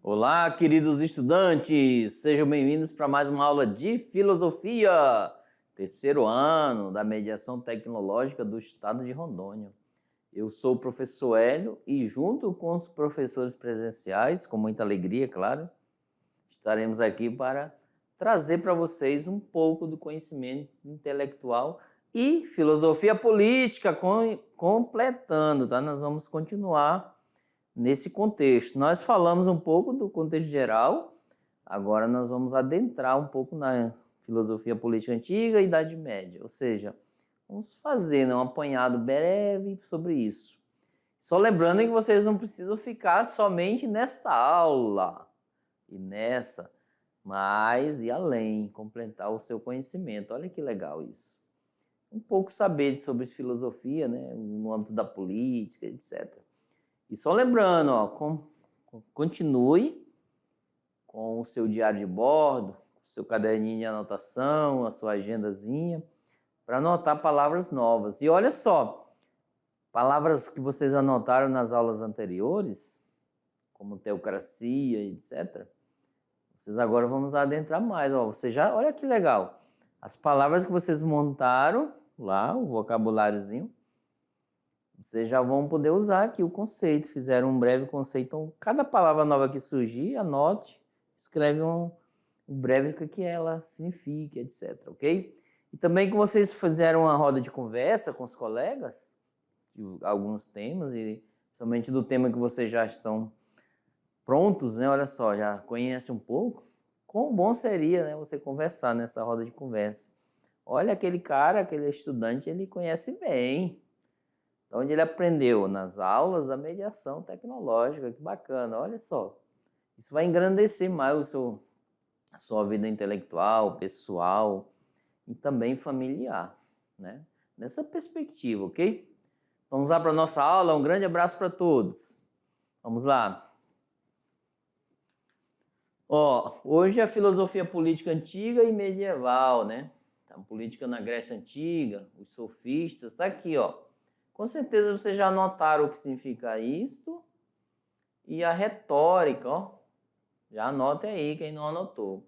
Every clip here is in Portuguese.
Olá, queridos estudantes! Sejam bem-vindos para mais uma aula de filosofia, terceiro ano da mediação tecnológica do estado de Rondônia. Eu sou o professor Hélio e, junto com os professores presenciais, com muita alegria, claro, estaremos aqui para trazer para vocês um pouco do conhecimento intelectual e filosofia política, completando, tá? Nós vamos continuar nesse contexto. Nós falamos um pouco do contexto geral, agora nós vamos adentrar um pouco na filosofia política antiga e Idade Média, ou seja, vamos fazer um apanhado breve sobre isso. Só lembrando que vocês não precisam ficar somente nesta aula e nessa, mas ir além, completar o seu conhecimento. Olha que legal isso. Um pouco saber sobre filosofia, né, no âmbito da política, etc. E só lembrando, ó, continue com o seu diário de bordo, o seu caderninho de anotação, a sua agendazinha, para anotar palavras novas. E olha só, palavras que vocês anotaram nas aulas anteriores, como teocracia, etc. Vocês agora vamos adentrar mais. Ó, você já, olha que legal. As palavras que vocês montaram lá, o vocabuláriozinho, vocês já vão poder usar aqui o conceito, fizeram um breve conceito. Então, cada palavra nova que surgir, anote, escreve um breve o que ela significa, etc, ok? E também que vocês fizeram uma roda de conversa com os colegas, de alguns temas, e somente do tema que vocês já estão prontos, né? Olha só, já conhece um pouco. Quão bom seria, né, você conversar nessa roda de conversa. Olha, aquele cara, aquele estudante, ele conhece bem. Onde ele aprendeu nas aulas da mediação tecnológica, que bacana, olha só. Isso vai engrandecer mais a sua vida intelectual, pessoal e também familiar, né? Nessa perspectiva, ok? Vamos lá para a nossa aula, um grande abraço para todos. Vamos lá. Ó, hoje é a filosofia política antiga e medieval, né? A política na Grécia Antiga, os sofistas, tá aqui, ó. Com certeza vocês já anotaram o que significa isto e a retórica, ó. Já anotem aí quem não anotou.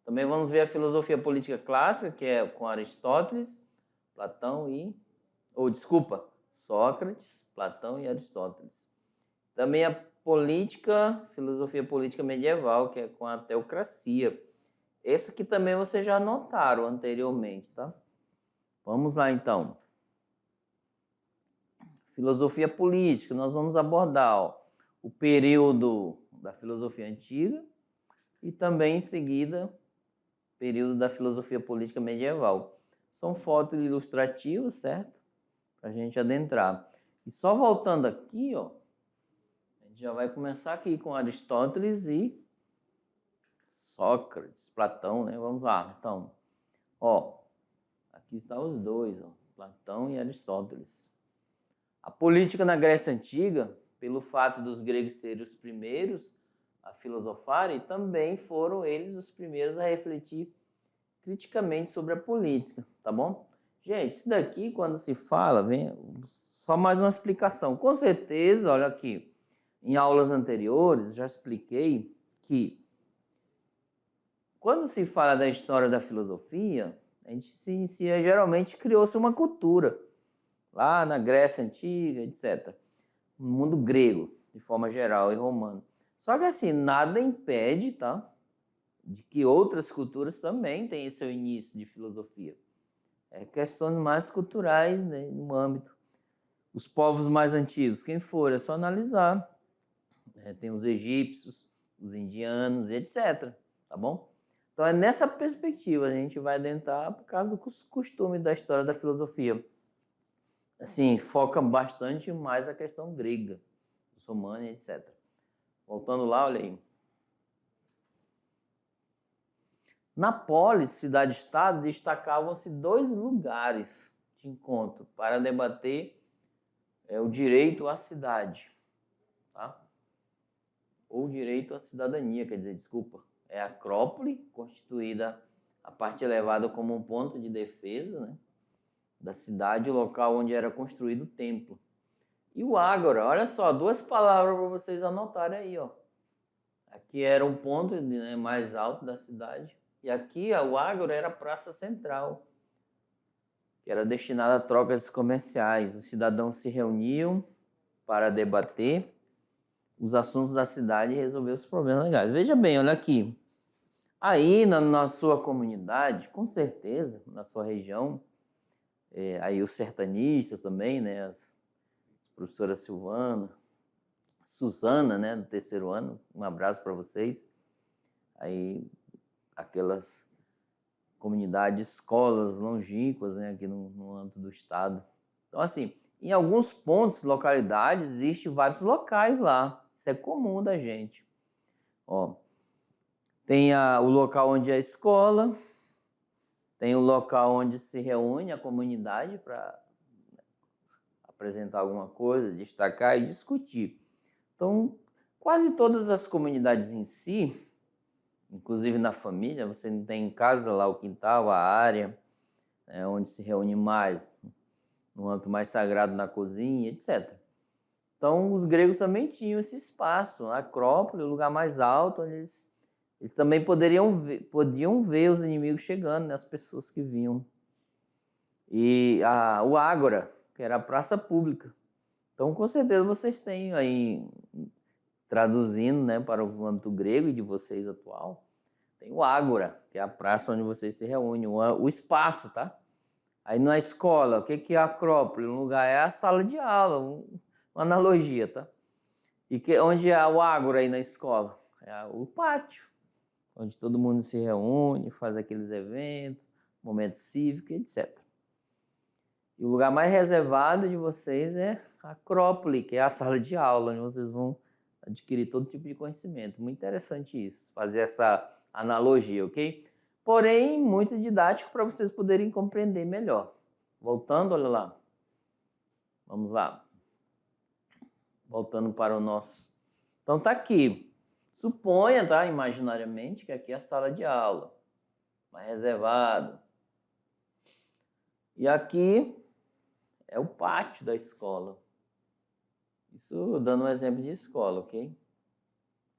Também vamos ver a filosofia política clássica, que é com Aristóteles, Platão e... Sócrates, Platão e Aristóteles. Também a filosofia política medieval, que é com a teocracia. Essa aqui também vocês já anotaram anteriormente, tá? Vamos lá, então. Filosofia política, nós vamos abordar, ó, o período da filosofia antiga e também, em seguida, o período da filosofia política medieval. São fotos ilustrativas, certo? Para a gente adentrar. E só voltando aqui, ó, a gente já vai começar aqui com Aristóteles e Sócrates, Platão, né? Vamos lá, então. Ó, aqui estão os dois, ó, Platão e Aristóteles. A política na Grécia Antiga, pelo fato dos gregos serem os primeiros a filosofarem, também foram eles os primeiros a refletir criticamente sobre a política, tá bom? Gente, isso daqui, quando se fala, vem só mais uma explicação. Com certeza, olha aqui, em aulas anteriores, já expliquei que quando se fala da história da filosofia, a gente se inicia, geralmente criou-se uma cultura, lá na Grécia Antiga, etc. No mundo grego, de forma geral, e romano. Só que assim, nada impede, tá, de que outras culturas também tenham seu início de filosofia. É questões mais culturais, né, no âmbito. Os povos mais antigos, quem for, é só analisar. Tem os egípcios, os indianos, etc. Tá bom? Então é nessa perspectiva a gente vai adentrar por causa do costume da história da filosofia. Assim, foca bastante mais a questão grega, os romanos, etc. Voltando lá, olha aí. Na polis, cidade-estado, destacavam-se dois lugares de encontro para debater o direito à cidade, tá? Ou direito à cidadania, quer dizer, desculpa. É a Acrópole, constituída a parte elevada como um ponto de defesa, né, da cidade, o local onde era construído o templo. E o ágora, olha só, duas palavras para vocês anotarem aí, ó. Aqui era um ponto, né, mais alto da cidade. E aqui o Ágora era a praça central, que era destinada a trocas comerciais. Os cidadãos se reuniam para debater os assuntos da cidade e resolver os problemas legais. Veja bem, olha aqui. Aí na sua comunidade, com certeza, na sua região, aí os sertanistas também, né? As professoras Silvana, Suzana, né? Do terceiro ano, um abraço para vocês. Aí aquelas comunidades, escolas longínquas, né? Aqui no âmbito do estado. Então, assim, em alguns pontos, localidades, existem vários locais lá. Isso é comum da gente. Ó, tem o local onde é a escola, tem o local onde se reúne a comunidade para apresentar alguma coisa, destacar e discutir. Então, quase todas as comunidades em si, inclusive na família, você não tem em casa lá o quintal, a área, né, onde se reúne mais, no âmbito mais sagrado na cozinha, etc. Então, os gregos também tinham esse espaço, a Acrópole, o lugar mais alto, onde eles também podiam ver os inimigos chegando, né, as pessoas que vinham. E o Ágora, que era a praça pública. Então, com certeza, vocês têm aí, traduzindo, né, para o âmbito grego e de vocês atual, tem o Ágora, que é a praça onde vocês se reúnem, o espaço, tá? Aí na escola, o que é a Acrópole? Um lugar é a sala de aula, uma analogia, tá? E onde é o Ágora aí na escola? É o pátio, onde todo mundo se reúne, faz aqueles eventos, momentos cívicos, etc. E o lugar mais reservado de vocês é a Acrópole, que é a sala de aula, onde vocês vão adquirir todo tipo de conhecimento. Muito interessante isso, fazer essa analogia, ok? Porém, muito didático para vocês poderem compreender melhor. Voltando, olha lá. Vamos lá. Voltando para o nosso. Então tá aqui. Suponha, tá, imaginariamente, que aqui é a sala de aula, mais reservado. E aqui é o pátio da escola. Isso dando um exemplo de escola, ok?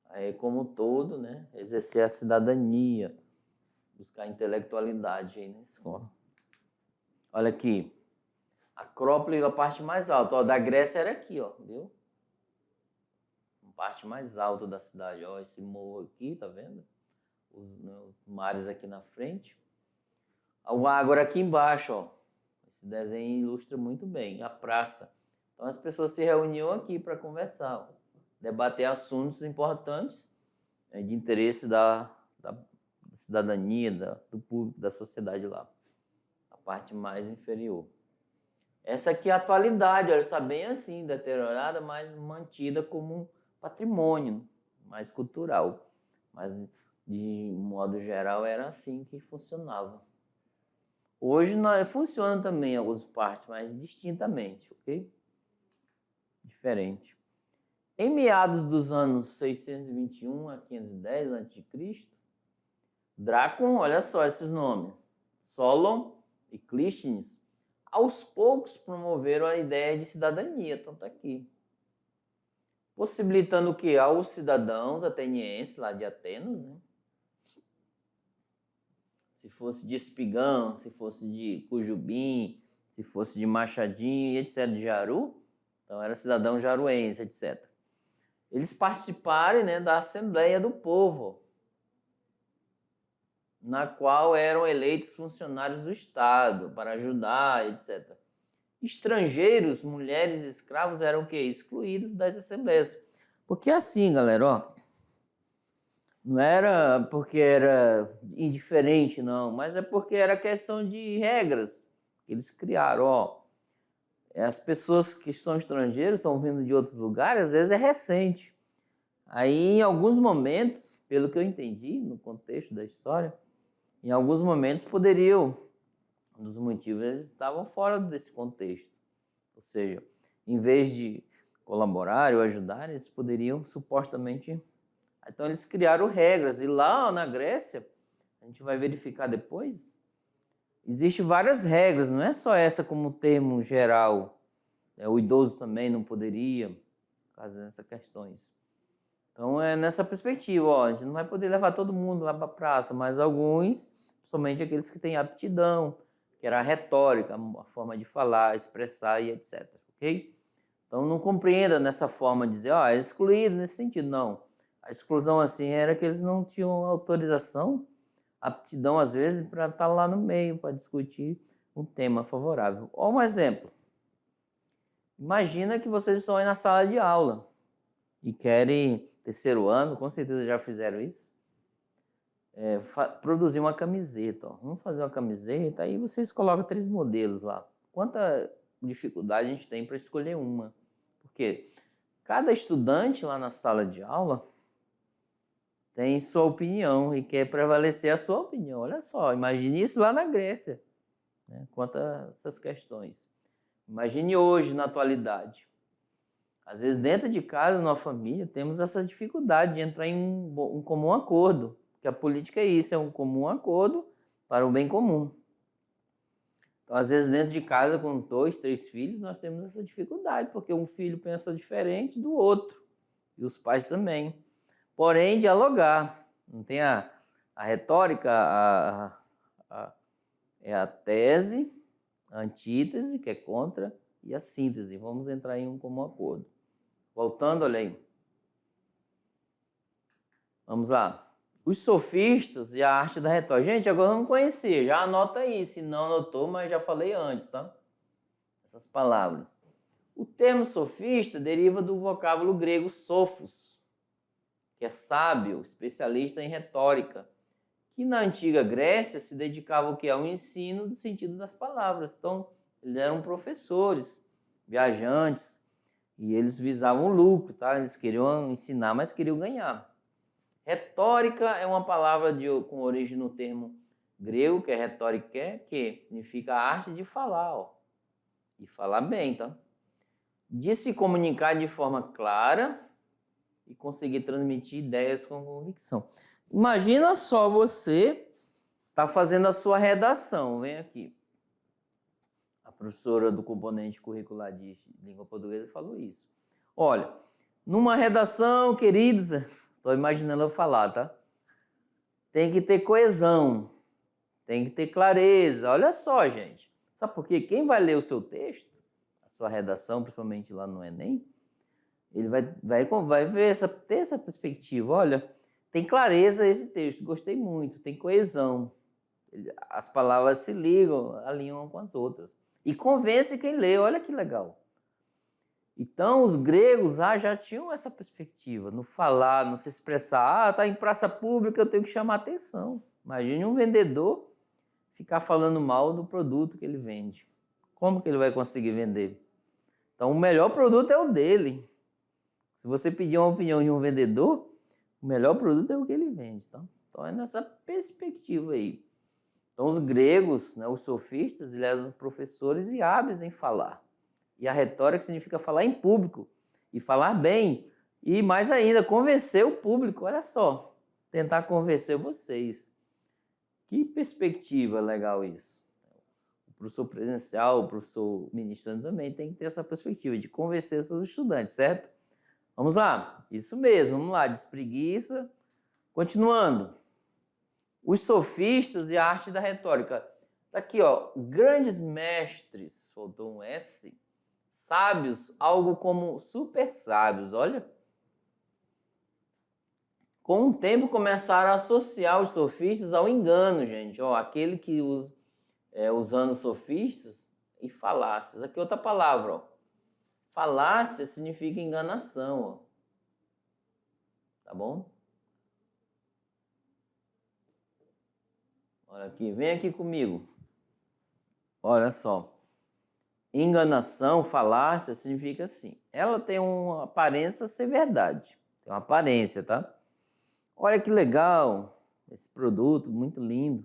Aí, como todo, né, exercer a cidadania, buscar intelectualidade aí na escola. Olha aqui, Acrópole é a parte mais alta. Ó, da Grécia era aqui, ó, viu? A parte mais alta da cidade, ó, esse morro aqui, tá vendo? Os mares aqui na frente. O Ágora aqui embaixo, ó. Esse desenho ilustra muito bem a praça. Então as pessoas se reuniam aqui para conversar, ó, debater assuntos importantes, né, de interesse da cidadania, do público, da sociedade lá. A parte mais inferior. Essa aqui é a atualidade, olha, está bem assim, deteriorada, mas mantida como um patrimônio mais cultural. Mas, de modo geral, era assim que funcionava. Hoje funciona também em algumas partes, mas distintamente, ok? Diferente. Em meados dos anos 621 a 510 a.C., Drácon, olha só esses nomes, Solon e Clístenes, aos poucos promoveram a ideia de cidadania, então tá aqui. Possibilitando o que? Aos cidadãos atenienses lá de Atenas, né? Se fosse de Espigão, se fosse de Cujubim, se fosse de Machadinho, etc., de Jaru, então era cidadão jaruense, etc. Eles participarem, né, da Assembleia do Povo, na qual eram eleitos funcionários do Estado para ajudar, etc. Estrangeiros, mulheres e escravos eram o quê? Excluídos das assembleias. Porque assim, galera, ó, não era porque era indiferente, não, mas é porque era questão de regras que eles criaram, ó. As pessoas que são estrangeiros, estão vindo de outros lugares, às vezes é recente. Aí, em alguns momentos, pelo que eu entendi no contexto da história, em alguns momentos poderiam, um dos motivos, eles estavam fora desse contexto. Ou seja, em vez de colaborar ou ajudar, eles poderiam supostamente... Então eles criaram regras, e lá na Grécia, a gente vai verificar depois, existem várias regras, não é só essa como termo geral. O idoso também não poderia, por causa dessas questões. Então é nessa perspectiva, ó, a gente não vai poder levar todo mundo lá para a praça, mas alguns, somente aqueles que têm aptidão, que era a retórica, a forma de falar, expressar e etc, ok? Então não compreenda nessa forma de dizer, ó, é excluído nesse sentido, não. A exclusão assim era que eles não tinham autorização, aptidão às vezes para estar lá no meio, para discutir um tema favorável. Ó, um exemplo. Imagina que vocês estão aí na sala de aula e querem, terceiro ano, com certeza já fizeram isso, produzir uma camiseta. Ó. Vamos fazer uma camiseta, aí vocês colocam 3 modelos lá. Quanta dificuldade a gente tem para escolher uma? Porque cada estudante lá na sala de aula tem sua opinião e quer prevalecer a sua opinião. Olha só, imagine isso lá na Grécia, né, quanto a essas questões. Imagine hoje, na atualidade. Às vezes, dentro de casa, numa família, temos essa dificuldade de entrar em um comum acordo. Porque a política é isso, é um comum acordo para o bem comum. Então, às vezes, dentro de casa, com 2, 3 filhos, nós temos essa dificuldade, porque um filho pensa diferente do outro, e os pais também. Porém, dialogar. Não tem a retórica, é a tese, a antítese, que é contra, e a síntese. Vamos entrar em um comum acordo. Voltando, olha aí. Vamos lá. Os sofistas e a arte da retórica. Gente, agora vamos conhecer. Já anota aí, se não anotou, mas já falei antes, tá? Essas palavras. O termo sofista deriva do vocábulo grego sophos, que é sábio, especialista em retórica, que na antiga Grécia se dedicava ao quê? Ao ensino do sentido das palavras. Então, eles eram professores, viajantes, e eles visavam o lucro, tá? Eles queriam ensinar, mas queriam ganhar. Retórica é uma palavra com origem no termo grego, que é retórica, que significa a arte de falar, ó, e falar bem, tá? De se comunicar de forma clara e conseguir transmitir ideias com convicção. Imagina só você tá fazendo a sua redação, vem aqui. A professora do componente curricular de língua portuguesa falou isso. Olha, numa redação, queridos, estou imaginando eu falar, tá? Tem que ter coesão, tem que ter clareza. Olha só, gente. Sabe por quê? Quem vai ler o seu texto, a sua redação, principalmente lá no Enem, ele vai ver ter essa perspectiva. Olha, tem clareza esse texto, gostei muito, tem coesão. As palavras se ligam, alinham com as outras. E convence quem lê, olha que legal. Então, os gregos já tinham essa perspectiva, no falar, no se expressar. Está em praça pública, eu tenho que chamar atenção. Imagine um vendedor ficar falando mal do produto que ele vende. Como que ele vai conseguir vender? Então, o melhor produto é o dele. Se você pedir uma opinião de um vendedor, o melhor produto é o que ele vende. Tá? Então, é nessa perspectiva aí. Então, os gregos, né, os sofistas, eles eram professores e hábeis em falar. E a retórica significa falar em público e falar bem. E mais ainda, convencer o público. Olha só, tentar convencer vocês. Que perspectiva legal isso. O professor presencial, o professor ministrando também tem que ter essa perspectiva de convencer seus estudantes, certo? Vamos lá, isso mesmo, vamos lá, despreguiça. Continuando. Os sofistas e a arte da retórica. Tá aqui, ó, grandes mestres, faltou um S, sábios, algo como super sábios, olha. Com o tempo começaram a associar os sofistas ao engano, gente. Ó, aquele que usando sofistas e falácias. Aqui outra palavra, ó. Falácia significa enganação, ó. Tá bom? Olha aqui, vem aqui comigo. Olha só. Enganação, falácia, significa assim. Ela tem uma aparência ser verdade. Tem uma aparência, tá? Olha que legal esse produto, muito lindo.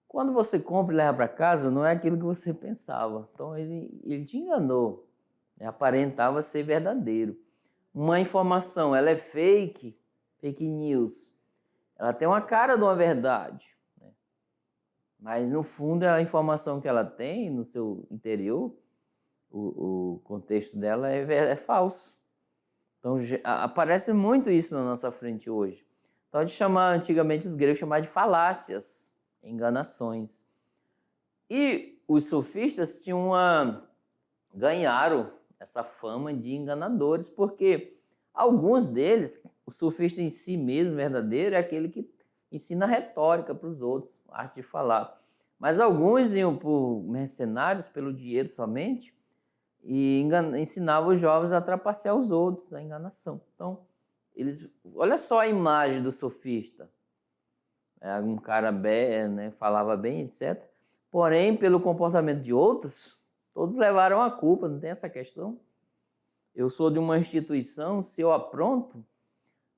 Quando você compra e leva para casa, não é aquilo que você pensava. Então, ele te enganou. Aparentava ser verdadeiro. Uma informação, ela é fake news. Ela tem uma cara de uma verdade. Mas, no fundo, a informação que ela tem no seu interior, o contexto dela é falso. Então, aparece muito isso na nossa frente hoje. Então, antigamente os gregos chamavam de falácias, enganações. E os sofistas ganharam essa fama de enganadores, porque alguns deles, o sofista em si mesmo, verdadeiro, é aquele que ensina retórica para os outros, a arte de falar. Mas alguns iam por mercenários, pelo dinheiro somente, e ensinavam os jovens a trapacear os outros, a enganação. Então, olha só a imagem do sofista. Um cara né, falava bem, etc. Porém, pelo comportamento de outros, todos levaram a culpa, não tem essa questão. Eu sou de uma instituição, se eu apronto,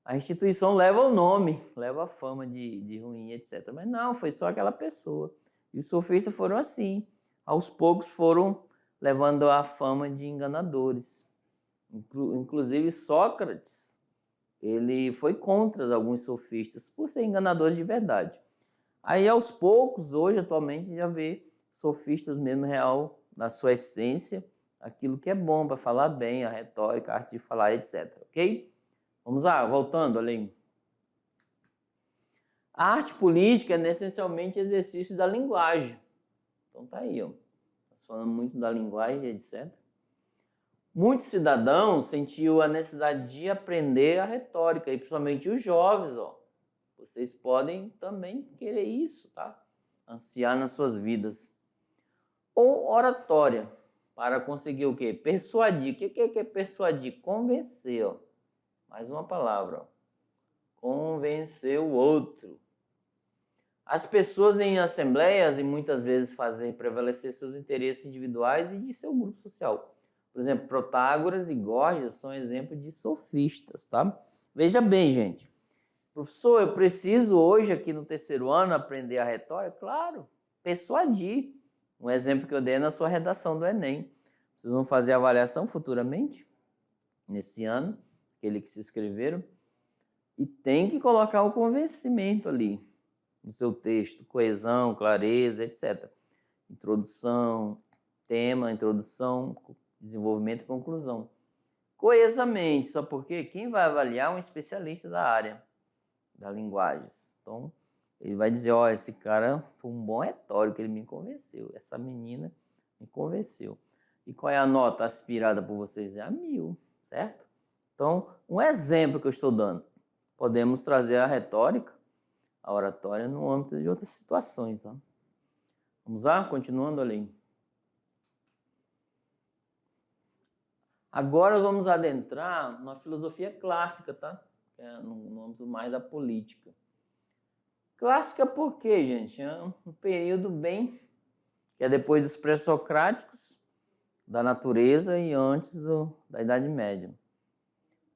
a instituição leva o nome, leva a fama de ruim, etc. Mas não, foi só aquela pessoa. E os sofistas foram assim. Aos poucos foram levando a fama de enganadores. Inclusive Sócrates, ele foi contra alguns sofistas por ser enganadores de verdade. Aí aos poucos, hoje atualmente, já vê sofistas mesmo real, na sua essência, aquilo que é bom para falar bem, a retórica, a arte de falar, etc. Ok? Vamos lá, voltando além. A arte política é essencialmente exercício da linguagem. Então tá aí, ó. Nós falamos muito da linguagem, etc. Muitos cidadãos sentiam a necessidade de aprender a retórica, e principalmente os jovens, ó. Vocês podem também querer isso, tá? Ansiar nas suas vidas. Ou oratória, para conseguir o quê? Persuadir. O que é persuadir? Convencer, ó. Mais uma palavra, ó. Convencer o outro. As pessoas em assembleias e muitas vezes fazem prevalecer seus interesses individuais e de seu grupo social. Por exemplo, Protágoras e Górgias são exemplos de sofistas, tá? Veja bem, gente. Professor, eu preciso hoje aqui no terceiro ano aprender a retórica? Claro, persuadir. Um exemplo que eu dei na sua redação do Enem. Vocês vão fazer avaliação futuramente, nesse ano, aquele que se inscreveram, e tem que colocar o convencimento ali no seu texto, coesão, clareza, etc. Introdução, tema, introdução, desenvolvimento e conclusão. Coesamente, só porque quem vai avaliar é um especialista da área da linguagem. Então, ele vai dizer, ó, esse cara foi um bom retórico, ele me convenceu, essa menina me convenceu. E qual é a nota aspirada por vocês? É a 1000, certo? Então, um exemplo que eu estou dando. Podemos trazer a retórica, a oratória, no âmbito de outras situações, tá? Vamos lá? Continuando ali. Agora vamos adentrar na filosofia clássica, tá? Que é no âmbito mais da política. Clássica por quê, gente? É um período bem... que é depois dos pré-socráticos, da natureza e antes da Idade Média.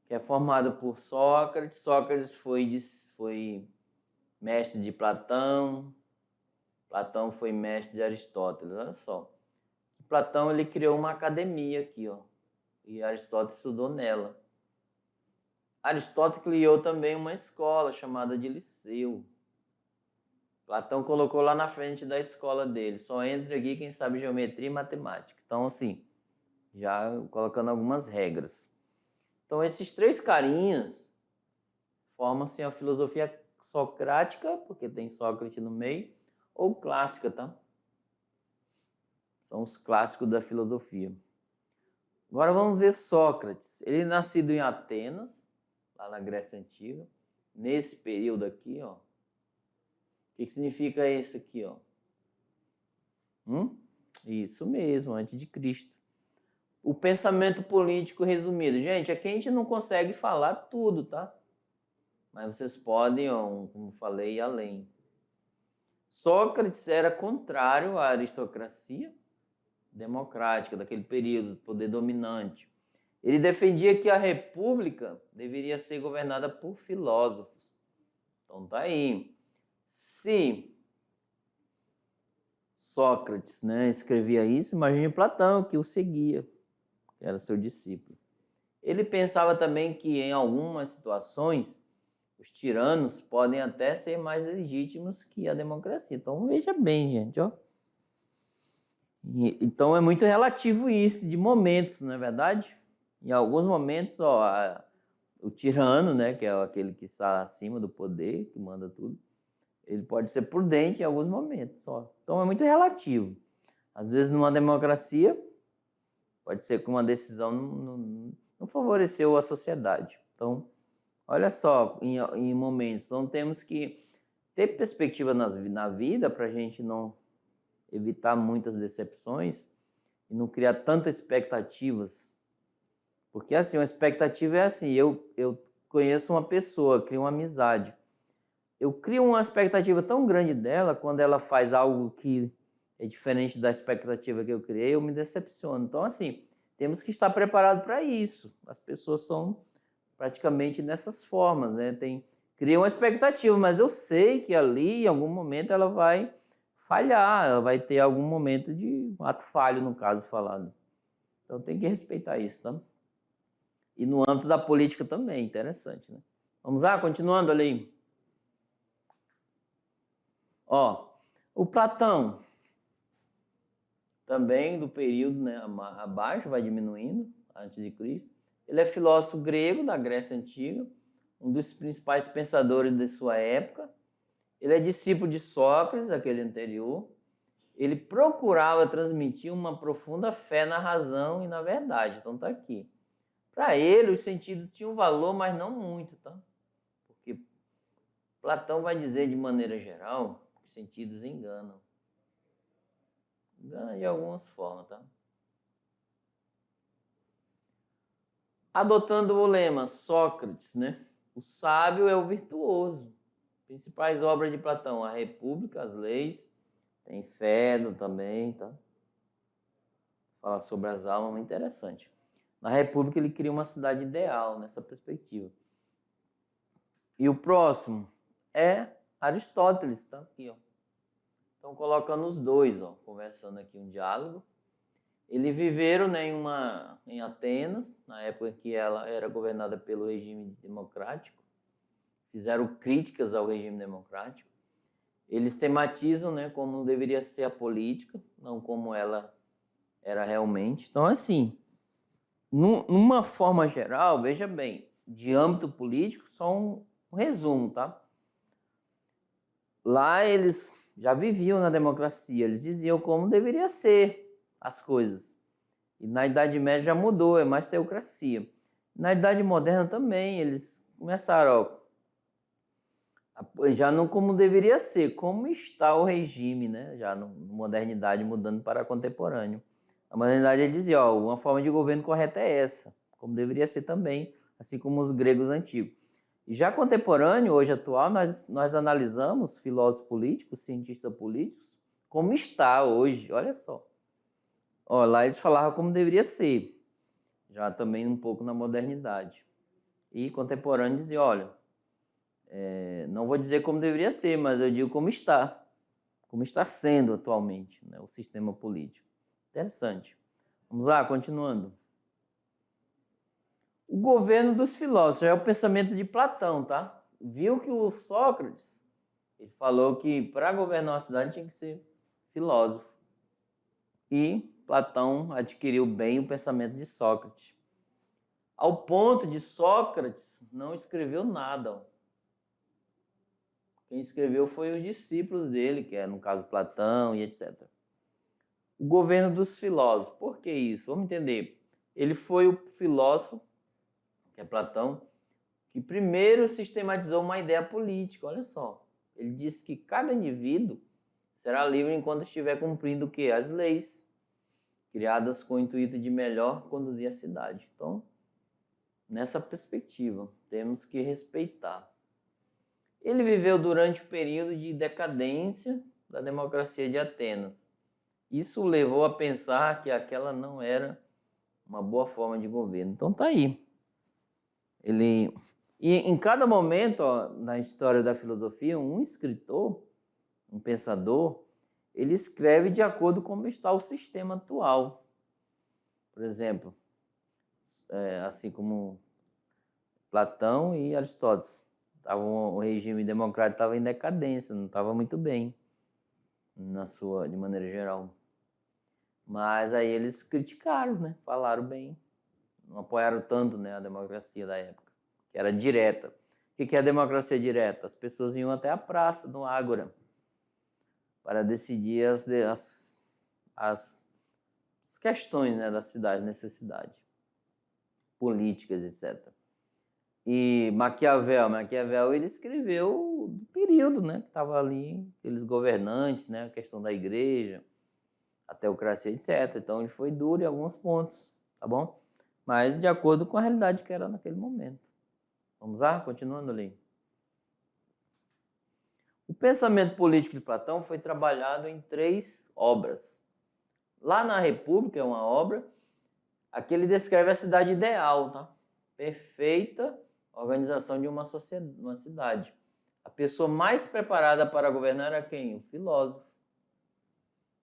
Que é formado por Sócrates. Sócrates foi mestre de Platão. Platão foi mestre de Aristóteles. Olha só. Platão ele criou uma academia aqui, ó. E Aristóteles estudou nela. Aristóteles criou também uma escola chamada de Liceu. Platão colocou lá na frente da escola dele. Só entra aqui quem sabe geometria e matemática. Então, assim, já colocando algumas regras. Então, esses três carinhas formam-se a filosofia socrática, porque tem Sócrates no meio, ou clássica, tá? São os clássicos da filosofia. Agora vamos ver Sócrates. Ele é nascido em Atenas, lá na Grécia Antiga, nesse período aqui, ó. O que significa esse aqui, ó? Isso mesmo, antes de Cristo. O pensamento político resumido. Gente, aqui a gente não consegue falar tudo, tá? Mas vocês podem, ó, como falei, ir além. Sócrates era contrário à aristocracia democrática daquele período, poder dominante. Ele defendia que a república deveria ser governada por filósofos. Então tá aí. Se Sócrates, né, escrevia isso, imagine Platão, que o seguia, que era seu discípulo. Ele pensava também que em algumas situações os tiranos podem até ser mais legítimos que a democracia. Então veja bem, gente, ó. Então é muito relativo isso, de momentos, não é verdade? Em alguns momentos, ó, o tirano, né, que é aquele que está acima do poder, que manda tudo, ele pode ser prudente em alguns momentos só. Então é muito relativo. Às vezes, numa democracia, pode ser que uma decisão não favoreceu a sociedade. Então, olha só, em momentos, então temos que ter perspectiva na vida para a gente não evitar muitas decepções e não criar tantas expectativas. Porque assim, uma expectativa é assim, eu conheço uma pessoa, crio uma amizade. Eu crio uma expectativa tão grande dela, quando ela faz algo que é diferente da expectativa que eu criei, eu me decepciono. Então, assim, temos que estar preparados para isso. As pessoas são praticamente dessas formas, né? Cria uma expectativa, mas eu sei que ali, em algum momento, ela vai falhar, ela vai ter algum momento de um ato falho, no caso falado. Então, tem que respeitar isso, tá? E no âmbito da política também, interessante, né? Vamos lá, continuando ali. Ó, o Platão, também do período, né, abaixo, vai diminuindo, antes de Cristo. Ele é filósofo grego da Grécia Antiga, um dos principais pensadores de sua época. Ele é discípulo de Sócrates, aquele anterior. Ele procurava transmitir uma profunda fé na razão e na verdade. Então tá aqui. Para ele, os sentidos tinham valor, mas não muito, tá? Porque Platão vai dizer de maneira geral que os sentidos enganam. Engana de algumas formas, tá? Adotando o lema Sócrates, né? O sábio é o virtuoso. Principais obras de Platão: a República, as Leis, tem Fedro também, tá? Fala sobre as almas, muito interessante. Na República ele cria uma cidade ideal nessa perspectiva. E o próximo é Aristóteles, tá aqui, ó. Então colocando os dois, ó, conversando aqui um diálogo. Eles viveram, né, em Atenas, na época que ela era governada pelo regime democrático. Fizeram críticas ao regime democrático. Eles tematizam, né, como deveria ser a política, não como ela era realmente. Então, assim, numa forma geral, veja bem, de âmbito político, só um resumo, tá? Lá eles já viviam na democracia, eles diziam como deveria ser as coisas. E na Idade Média já mudou, é mais teocracia. Na Idade Moderna também, eles começaram, ó, já não como deveria ser, como está o regime, né? Já na modernidade mudando para contemporâneo. A modernidade ele dizia, ó, uma forma de governo correta é essa, como deveria ser também, assim como os gregos antigos. E já contemporâneo, hoje atual, nós analisamos filósofos políticos, cientistas políticos, como está hoje, olha só. Ó, lá eles falavam como deveria ser, já também um pouco na modernidade. E contemporâneo dizia, olha, não vou dizer como deveria ser, mas eu digo como está sendo atualmente, né, o sistema político. Interessante. Vamos lá, continuando. O governo dos filósofos é o pensamento de Platão, tá? Viu que o Sócrates, ele falou que para governar uma cidade tinha que ser filósofo. E Platão adquiriu bem o pensamento de Sócrates. Ao ponto de Sócrates não escreveu nada. Ó. Quem escreveu foi os discípulos dele, que é, no caso, Platão e etc. O governo dos filósofos. Por que isso? Vamos entender. Ele foi o filósofo, que é Platão, que primeiro sistematizou uma ideia política. Olha só. Ele disse que cada indivíduo será livre enquanto estiver cumprindo o quê? As leis, criadas com o intuito de melhor conduzir a cidade. Então, nessa perspectiva, temos que respeitar. Ele viveu durante o período de decadência da democracia de Atenas. Isso o levou a pensar que aquela não era uma boa forma de governo. Então tá aí. E em cada momento, ó, na história da filosofia, um escritor, um pensador, ele escreve de acordo com como está o sistema atual. Por exemplo, assim como Platão e Aristóteles. O regime democrático estava em decadência, não estava muito bem, de maneira geral. Mas aí eles criticaram, né? Falaram bem. Não apoiaram tanto, né, a democracia da época, que era direta. O que é a democracia direta? As pessoas iam até a praça, no Ágora, para decidir as questões, né, da cidade, necessidade, políticas, etc. E Maquiavel ele escreveu do período, né, que estava ali, aqueles governantes, né, a questão da igreja, a teocracia, etc. Então ele foi duro em alguns pontos, tá bom? Mas de acordo com a realidade que era naquele momento. Vamos lá? Continuando ali. O pensamento político de Platão foi trabalhado em 3 obras. Lá na República, é uma obra, aqui ele descreve a cidade ideal, tá? Perfeita organização de uma sociedade, uma cidade. A pessoa mais preparada para governar era quem? O filósofo.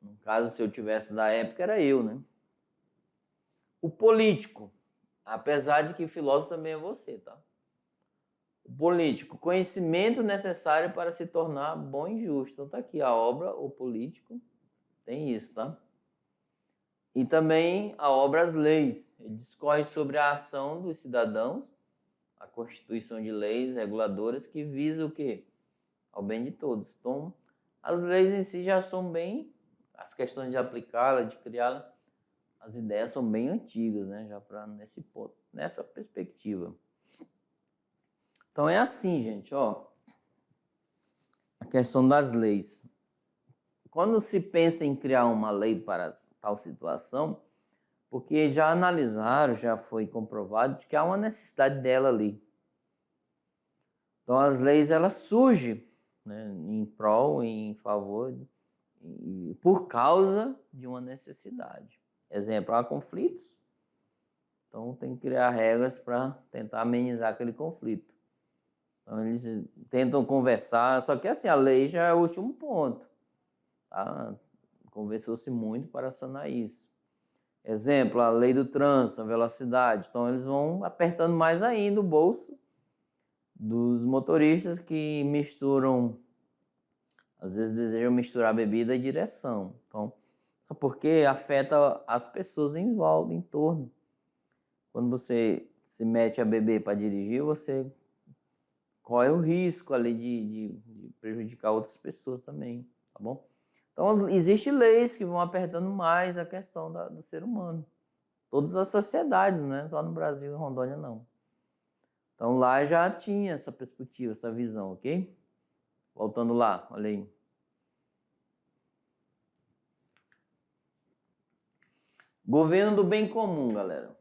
No caso, se eu tivesse da época, era eu, né? O político, apesar de que filósofo também é você, tá? O político, conhecimento necessário para se tornar bom e justo. Então tá aqui a obra, o político, tem isso, tá? E também a obra As Leis. Ele discorre sobre a ação dos cidadãos, a constituição de leis reguladoras que visa o quê? Ao bem de todos. Então, as leis em si já são bem, as questões de aplicá-la, de criá-la, as ideias são bem antigas, né? Já para nesse ponto, nessa perspectiva. Então é assim, gente, ó, a questão das leis. Quando se pensa em criar uma lei para tal situação, porque já analisaram, já foi comprovado que há uma necessidade dela ali. Então as leis elas surgem, né, em prol, em favor, e por causa de uma necessidade. Exemplo, há conflitos, então tem que criar regras para tentar amenizar aquele conflito. Então eles tentam conversar, só que assim, a lei já é o último ponto. Tá? Conversou-se muito para sanar isso. Exemplo, a lei do trânsito, a velocidade. Então eles vão apertando mais ainda o bolso dos motoristas que misturam, às vezes desejam misturar bebida e direção. Então, só porque afeta as pessoas em volta, em torno. Quando você se mete a beber para dirigir, você corre o risco ali de prejudicar outras pessoas também, tá bom? Então, existem leis que vão apertando mais a questão do ser humano. Todas as sociedades, não é só no Brasil e Rondônia, não. Então, lá já tinha essa perspectiva, essa visão, ok? Voltando lá, olha aí. Governo do bem comum, galera.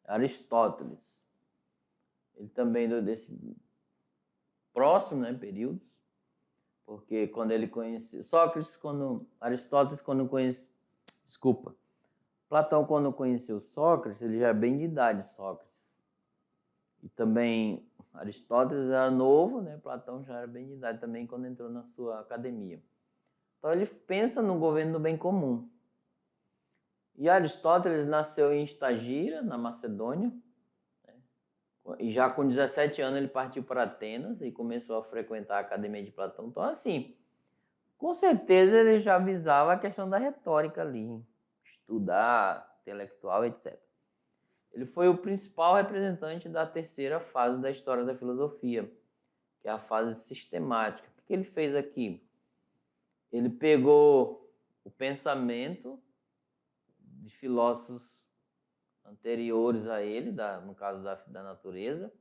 Aristóteles. Ele também desse próximo, né, períodos. Porque quando ele conheceu Aristóteles quando conhece, desculpa, Platão quando conheceu Sócrates, ele já é bem de idade, Sócrates. E também Aristóteles era novo, né? Platão já era bem de idade também quando entrou na sua academia. Então ele pensa no governo do bem comum. E Aristóteles nasceu em Estagira, na Macedônia, né? E já com 17 anos ele partiu para Atenas e começou a frequentar a academia de Platão. Então assim, com certeza ele já visava a questão da retórica ali, estudar, intelectual, etc. Ele foi o principal representante da terceira fase da história da filosofia, que é a fase sistemática. O que ele fez aqui? Ele pegou o pensamento de filósofos anteriores a ele, no caso da natureza,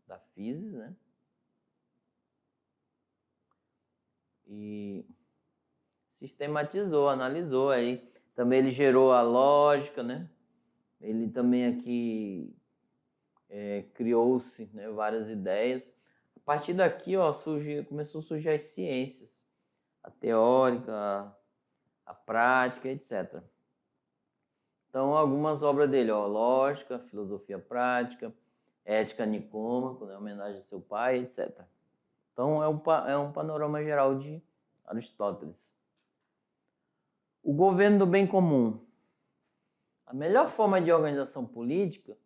da física, né? E sistematizou, analisou aí. Também ele gerou a lógica, né? Ele também aqui criou-se, né, várias ideias. A partir daqui, ó, começou a surgir as ciências, a teórica, a prática, etc. Então, algumas obras dele, ó, Lógica, Filosofia Prática, Ética Nicômaco, né, homenagem ao seu pai, etc. Então, é um panorama geral de Aristóteles. O governo do bem comum. A melhor forma de organização política,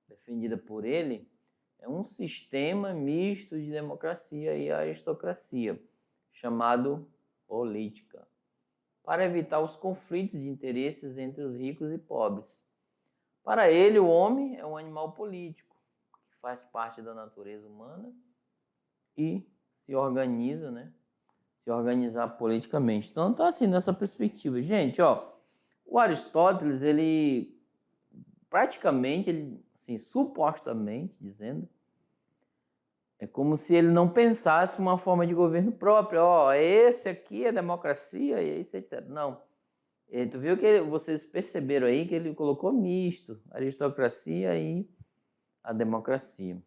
defendida por ele, é um sistema misto de democracia e aristocracia, chamado política, para evitar os conflitos de interesses entre os ricos e pobres. Para ele, o homem é um animal político, que faz parte da natureza humana e se organiza, né? Se organizar politicamente. Então, tá assim, nessa perspectiva. Gente, ó, o Aristóteles, ele praticamente, ele, assim, supostamente dizendo, é como se ele não pensasse uma forma de governo própria. Ó, esse aqui é democracia, esse, etc. Não. E tu viu que vocês perceberam aí que ele colocou misto, aristocracia e a democracia.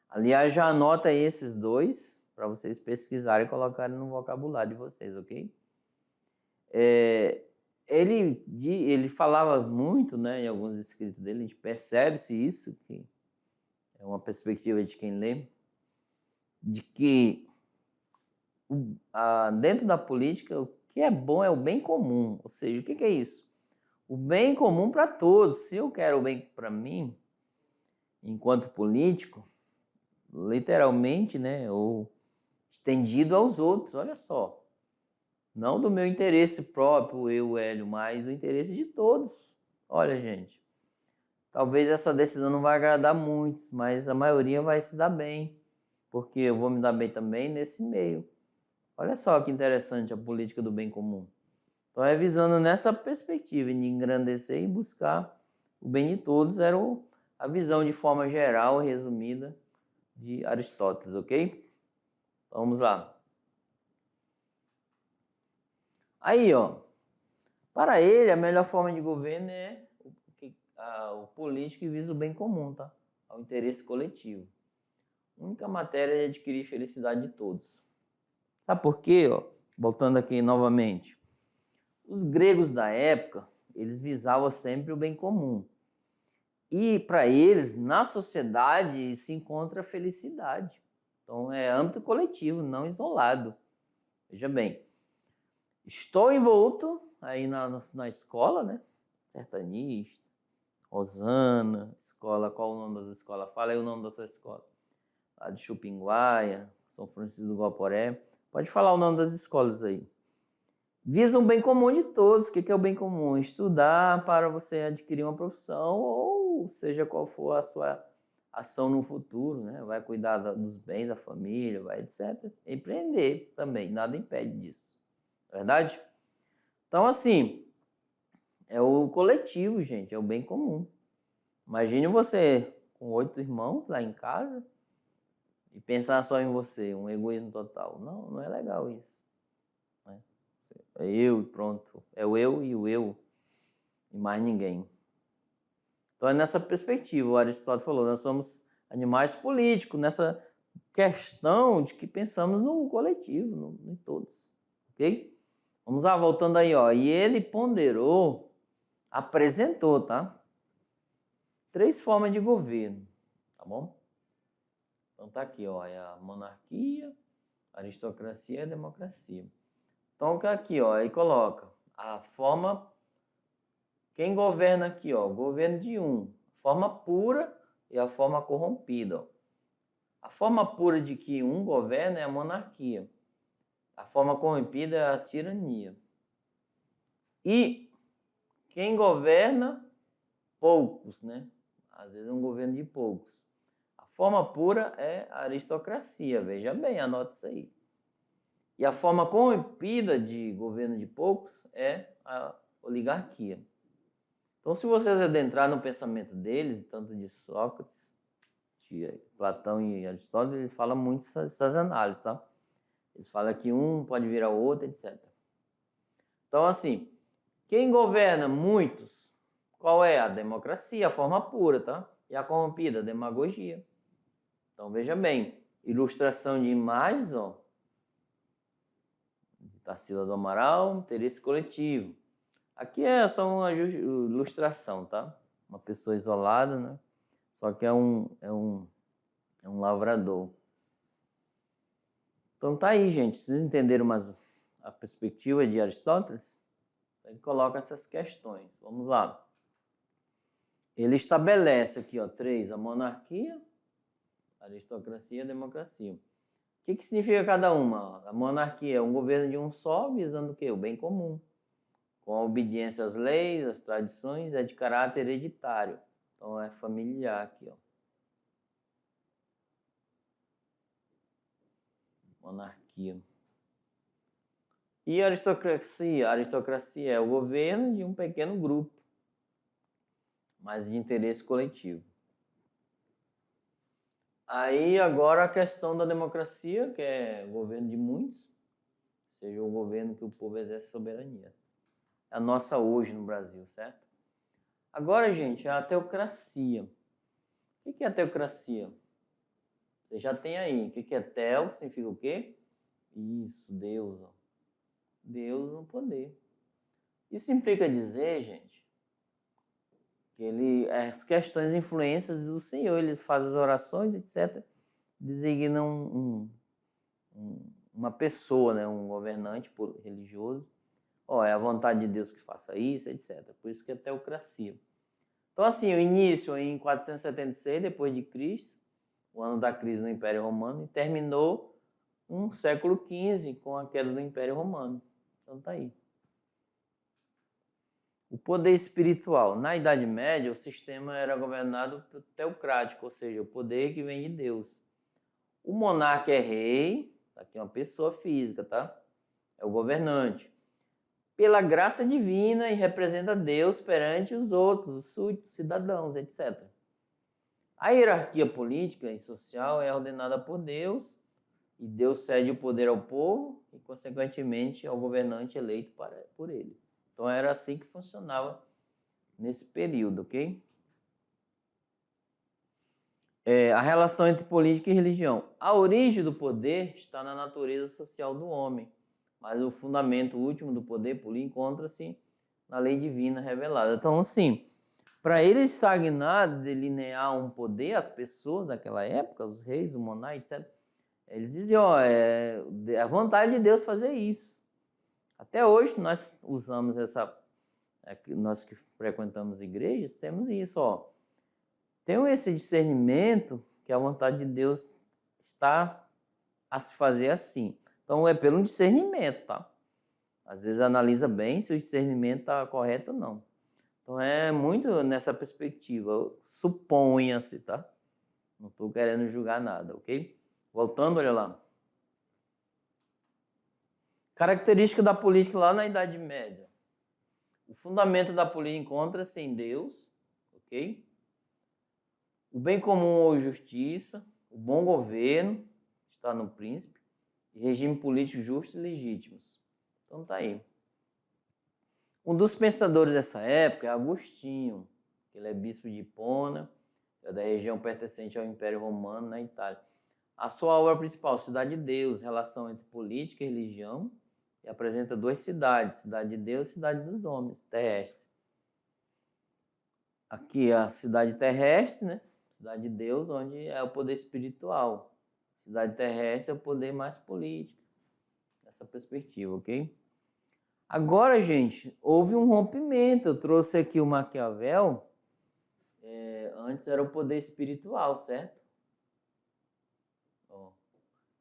Aliás, já anota aí esses dois para vocês pesquisarem e colocarem no vocabulário de vocês, ok? Ele falava muito, né, em alguns escritos dele, a gente percebe-se isso, que é uma perspectiva de quem lê, de que dentro da política o que é bom é o bem comum. Ou seja, o que é isso? O bem comum para todos. Se eu quero o bem para mim, enquanto político, literalmente, né, ou estendido aos outros, olha só. Não do meu interesse próprio, eu, Hélio, mas do interesse de todos. Olha, gente, talvez essa decisão não vai agradar muitos, mas a maioria vai se dar bem, porque eu vou me dar bem também nesse meio. Olha só que interessante a política do bem comum. Então, é visando nessa perspectiva de engrandecer e buscar o bem de todos, era a visão de forma geral, resumida, de Aristóteles, ok? Então, vamos lá. Aí, ó, para ele, a melhor forma de governo é o político que visa o bem comum, tá? Ao interesse coletivo. A única matéria é adquirir felicidade de todos. Sabe por quê? Ó? Voltando aqui novamente. Os gregos da época, eles visavam sempre o bem comum. E para eles, na sociedade, se encontra a felicidade. Então, é âmbito coletivo, não isolado. Veja bem, estou envolto aí na escola, né? Sertanista, Rosana, escola, qual o nome das escolas? Fala aí o nome da sua escola. Lá de Chupinguaia, São Francisco do Guaporé. Pode falar o nome das escolas aí. Visa um bem comum de todos. O que é o bem comum? Estudar para você adquirir uma profissão ou seja qual for a sua ação no futuro, né? Vai cuidar dos bens da família, vai etc. Empreender também, nada impede disso. Verdade? Então, assim, é o coletivo, gente, é o bem comum. Imagine você com 8 irmãos lá em casa e pensar só em você, um egoísmo total. Não, não é legal isso. Né? É eu e pronto. É o eu e mais ninguém. Então é nessa perspectiva, o Aristóteles falou, nós somos animais políticos, nessa questão de que pensamos no coletivo, em todos. Ok? Vamos lá, voltando aí, ó. E ele ponderou, apresentou, tá? 3 formas de governo, tá bom? Então tá aqui, ó, é a monarquia, a aristocracia e a democracia. Então aqui, ó, aí coloca a forma, quem governa aqui, ó, o governo de forma pura e a forma corrompida, ó. A forma pura de que governa é a monarquia. A forma corrompida é a tirania. E quem governa, poucos, né? Às vezes é um governo de poucos. A forma pura é a aristocracia, veja bem, anota isso aí. E a forma corrompida de governo de poucos é a oligarquia. Então, se vocês adentrarem no pensamento deles, tanto de Sócrates, de Platão e Aristóteles, eles falam muito essas análises, tá? Eles falam que um pode virar o outro, etc. Então, assim, quem governa muitos, qual é? A democracia, a forma pura, tá? E a corrompida, a demagogia. Então, veja bem, ilustração de imagens, ó, de Tarsila do Amaral, interesse coletivo. Aqui é só uma ilustração, tá? Uma pessoa isolada, né? Só que é um lavrador. Então tá aí, gente. Vocês entenderam a perspectiva de Aristóteles? Ele coloca essas questões. Vamos lá. Ele estabelece aqui, ó, 3, a monarquia, a aristocracia e a democracia. O que significa cada uma? A monarquia é um governo de um só, visando o quê? O bem comum. Com a obediência às leis, às tradições, é de caráter hereditário. Então é familiar aqui, ó. Monarquia. E aristocracia? A aristocracia é o governo de um pequeno grupo, mas de interesse coletivo. Aí agora a questão da democracia, que é o governo de muitos, ou seja, o governo que o povo exerce soberania. É a nossa hoje no Brasil, certo? Agora, gente, a teocracia. O que é a teocracia? Você já tem aí. O que é teo? Significa o quê? Isso, Deus. Ó. Deus no poder. Isso implica dizer, gente, que as questões, influências do Senhor, ele faz as orações, etc., designam uma pessoa, né, um governante religioso. É a vontade de Deus que faça isso, etc. Por isso que é teocracia. Então, assim, o início em 476 depois de Cristo, o ano da crise no Império Romano, e terminou no século XV com a queda do Império Romano. Então tá aí. O poder espiritual. Na Idade Média, o sistema era governado teocrático, ou seja, o poder que vem de Deus. O monarca é rei, aqui é uma pessoa física, tá? É o governante. Pela graça divina e representa Deus perante os outros, os súditos, cidadãos, etc. A hierarquia política e social é ordenada por Deus, e Deus cede o poder ao povo e, consequentemente, ao governante eleito por ele. Então, era assim que funcionava nesse período, ok? A relação entre política e religião. A origem do poder está na natureza social do homem, mas o fundamento último do poder político encontra-se na lei divina revelada. Então, assim, para ele estagnar, delinear um poder, as pessoas daquela época, os reis, o monarca, etc., eles diziam, é a vontade de Deus fazer isso. Até hoje nós usamos nós que frequentamos igrejas, temos isso, Tem esse discernimento que a vontade de Deus está a se fazer assim. Então é pelo discernimento, tá? Às vezes analisa bem se o discernimento está correto ou não. Então é muito nessa perspectiva, suponha-se, tá? Não estou querendo julgar nada, ok? Voltando, olha lá. Característica da política lá na Idade Média. O fundamento da política encontra-se em Deus, ok? O bem comum ou justiça, o bom governo está no príncipe, e regime político justo e legítimos. Então tá aí. Um dos pensadores dessa época é Agostinho, ele é bispo de Hipona, é da região pertencente ao Império Romano na Itália. A sua obra principal, Cidade de Deus, relação entre política e religião, e apresenta duas cidades, Cidade de Deus e Cidade dos Homens, terrestre. Aqui a cidade terrestre, né? Cidade de Deus, onde é o poder espiritual. Cidade terrestre é o poder mais político. Nessa perspectiva, ok? Agora, gente, houve um rompimento. Eu trouxe aqui o Maquiavel. Antes era o poder espiritual, certo?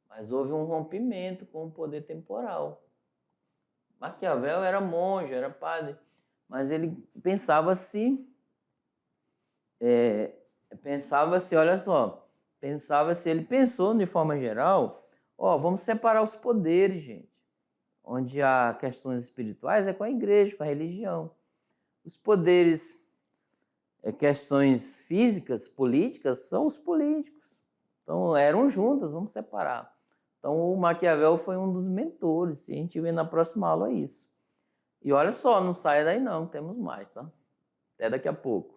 Mas houve um rompimento com o poder temporal. Maquiavel era monge, era padre, mas ele pensava-se, olha só, ele pensou de forma geral, vamos separar os poderes, gente. Onde há questões espirituais é com a igreja, com a religião. Os poderes, questões físicas, políticas, são os políticos. Então, eram juntas, vamos separar. Então, o Maquiavel foi um dos mentores, e a gente vê na próxima aula isso. E olha só, não saia daí não, temos mais, tá? Até daqui a pouco.